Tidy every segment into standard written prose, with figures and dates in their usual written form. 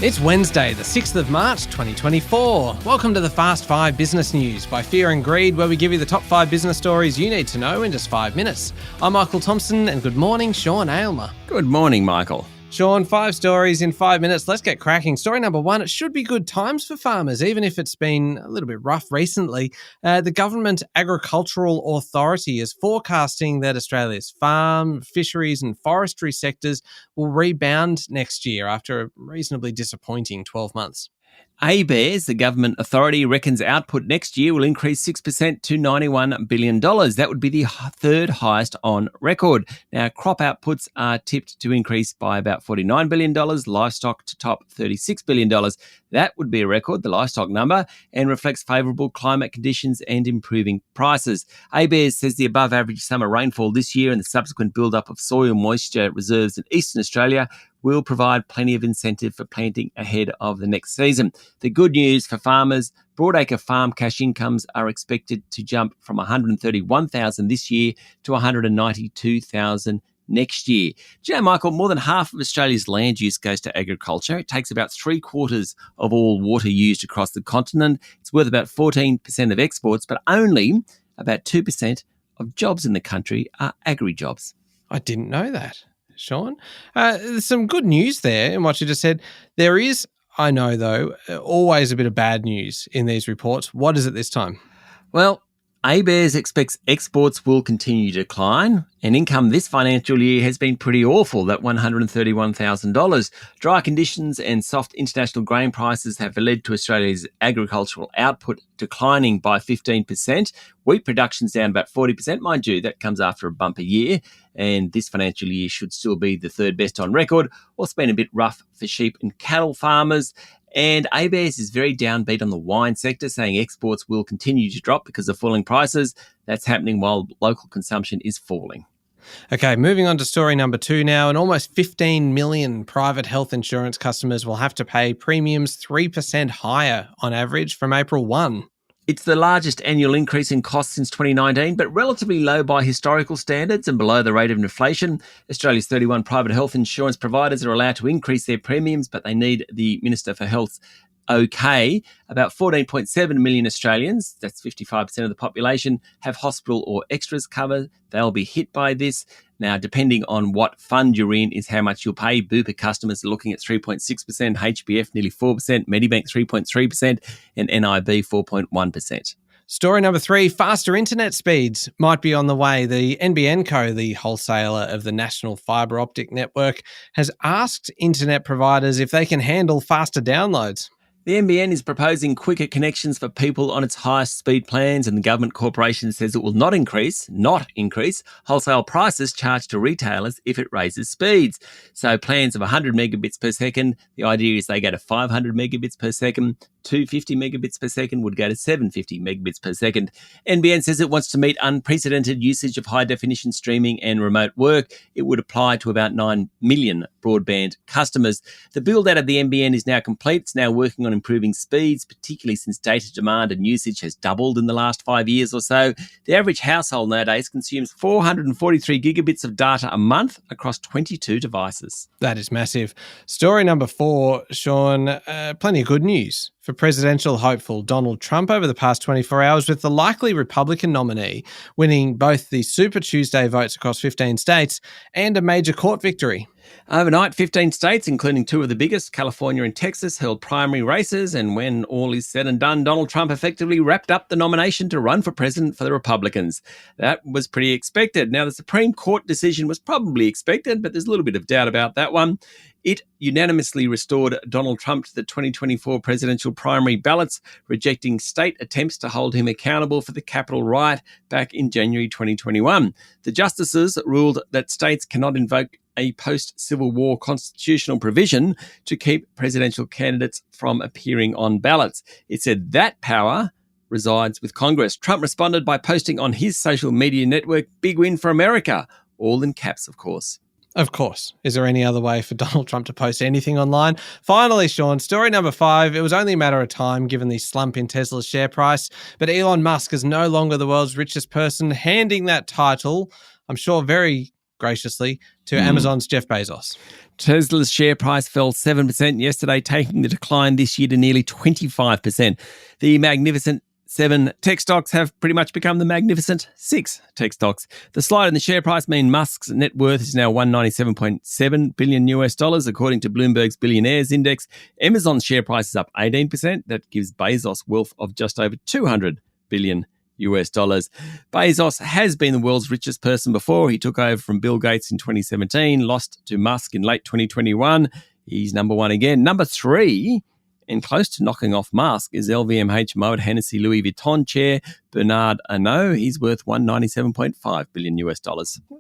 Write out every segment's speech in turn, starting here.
It's Wednesday, the 6th of March, 2024. Welcome to the Fast 5 Business News by Fear and Greed, where we give you the top 5 business stories you need to know in just 5 minutes. I'm Michael Thompson, and good morning, Sean Aylmer. Good morning, Michael. Sean, 5 stories in 5 minutes. Let's get cracking. Story number 1, it should be good times for farmers, even if it's been a little bit rough recently. The Government Agricultural Authority is forecasting that Australia's farm, fisheries and forestry sectors will rebound next year after a reasonably disappointing 12 months. Aylmer, the government authority, reckons output next year will increase 6% to $91 billion. That would be the third highest on record. Now, crop outputs are tipped to increase by about $49 billion, livestock to top $36 billion. That would be a record, the livestock number, and reflects favourable climate conditions and improving prices. Aylmer says the above-average summer rainfall this year and the subsequent build-up of soil moisture reserves in eastern Australia will provide plenty of incentive for planting ahead of the next season. The good news for farmers, broadacre farm cash incomes are expected to jump from $131,000 this year to $192,000 next year. Do you know, Michael, more than half of Australia's land use goes to agriculture. It takes about 3/4 of all water used across the continent. It's worth about 14% of exports, but only about 2% of jobs in the country are agri-jobs. I didn't know that, Sean. There's some good news there in what you just said. There is, I know though, always a bit of bad news in these reports. What is it this time? Well, Aylmer expects exports will continue to decline, and income this financial year has been pretty awful, that $131,000. Dry conditions and soft international grain prices have led to Australia's agricultural output declining by 15%. Wheat production's down about 40%. Mind you, that comes after a bumper year, and this financial year should still be the third best on record. Also been a bit rough for sheep and cattle farmers. And Aylmer is very downbeat on the wine sector, saying exports will continue to drop because of falling prices. That's happening while local consumption is falling. Okay, moving on to story number 2 now. And almost 15 million private health insurance customers will have to pay premiums 3% higher on average from April 1. It's the largest annual increase in costs since 2019, but relatively low by historical standards and below the rate of inflation. Australia's 31 private health insurance providers are allowed to increase their premiums, but they need the Minister for Health's okay. About 14.7 million Australians, that's 55% of the population, have hospital or extras cover. They'll be hit by this. Now, depending on what fund you're in is how much you'll pay. Bupa customers are looking at 3.6%, HBF nearly 4%, Medibank 3.3%, and NIB 4.1%. Story number 3, faster internet speeds might be on the way. The NBN Co, the wholesaler of the National Fibre Optic Network, has asked internet providers if they can handle faster downloads. The NBN is proposing quicker connections for people on its highest speed plans, and the government corporation says it will not increase wholesale prices charged to retailers if it raises speeds. So plans of 100 megabits per second, the idea is they go to 500 megabits per second. 250 megabits per second would go to 750 megabits per second. NBN says it wants to meet unprecedented usage of high-definition streaming and remote work. It would apply to about 9 million broadband customers. The build-out of the NBN is now complete. It's now working on improving speeds, particularly since data demand and usage has doubled in the last 5 years or so. The average household nowadays consumes 443 gigabits of data a month across 22 devices. That is massive. Story number 4, Sean, plenty of good news for presidential hopeful Donald Trump over the past 24 hours, with the likely Republican nominee winning both the Super Tuesday votes across 15 states and a major court victory. Overnight, 15 states, including 2 of the biggest, California and Texas, held primary races, and when all is said and done, Donald Trump effectively wrapped up the nomination to run for president for the Republicans. That was pretty expected. Now, the Supreme Court decision was probably expected, but there's a little bit of doubt about that one. It unanimously restored Donald Trump to the 2024 presidential primary ballots, rejecting state attempts to hold him accountable for the Capitol riot back in January 2021. The justices ruled that states cannot invoke a post-Civil War constitutional provision to keep presidential candidates from appearing on ballots. It said that power resides with Congress. Trump responded by posting on his social media network, "Big win for America," all in caps, of course. Of course. Is there any other way for Donald Trump to post anything online? Finally, Sean, story number 5. It was only a matter of time given the slump in Tesla's share price, but Elon Musk is no longer the world's richest person, handing that title, I'm sure very graciously, to Amazon's Jeff Bezos. Tesla's share price fell 7% yesterday, taking the decline this year to nearly 25%. The Magnificent 7 tech stocks have pretty much become the Magnificent 6 tech stocks. The slide in the share price means Musk's net worth is now $197.7 billion according to Bloomberg's Billionaires Index. Amazon's share price is up 18%. That gives Bezos wealth of just over $200 billion. Bezos has been the world's richest person before. He took over from Bill Gates in 2017, lost to Musk in late 2021. He's number one again. Number 3, and close to knocking off Musk, is LVMH Moët Hennessy Louis Vuitton chair Bernard Arnault. He's worth $197.5 billion.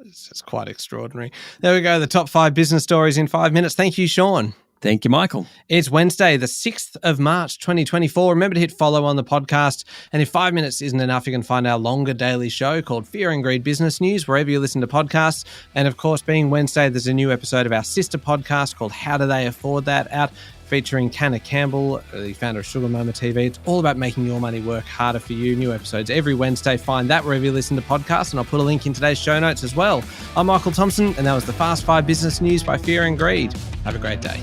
It's quite extraordinary. There we go, the top 5 business stories in 5 minutes. Thank you, Sean. Thank you, Michael. It's Wednesday, the 6th of March, 2024. Remember to hit follow on the podcast. And if 5 minutes isn't enough, you can find our longer daily show called Fear and Greed Business News, wherever you listen to podcasts. And of course, being Wednesday, there's a new episode of our sister podcast called How Do They Afford That out, featuring Canna Campbell, the founder of Sugar Mama TV. It's all about making your money work harder for you. New episodes every Wednesday. Find that wherever you listen to podcasts, and I'll put a link in today's show notes as well. I'm Michael Thompson, and that was the Fast 5 Business News by Fear and Greed. Have a great day.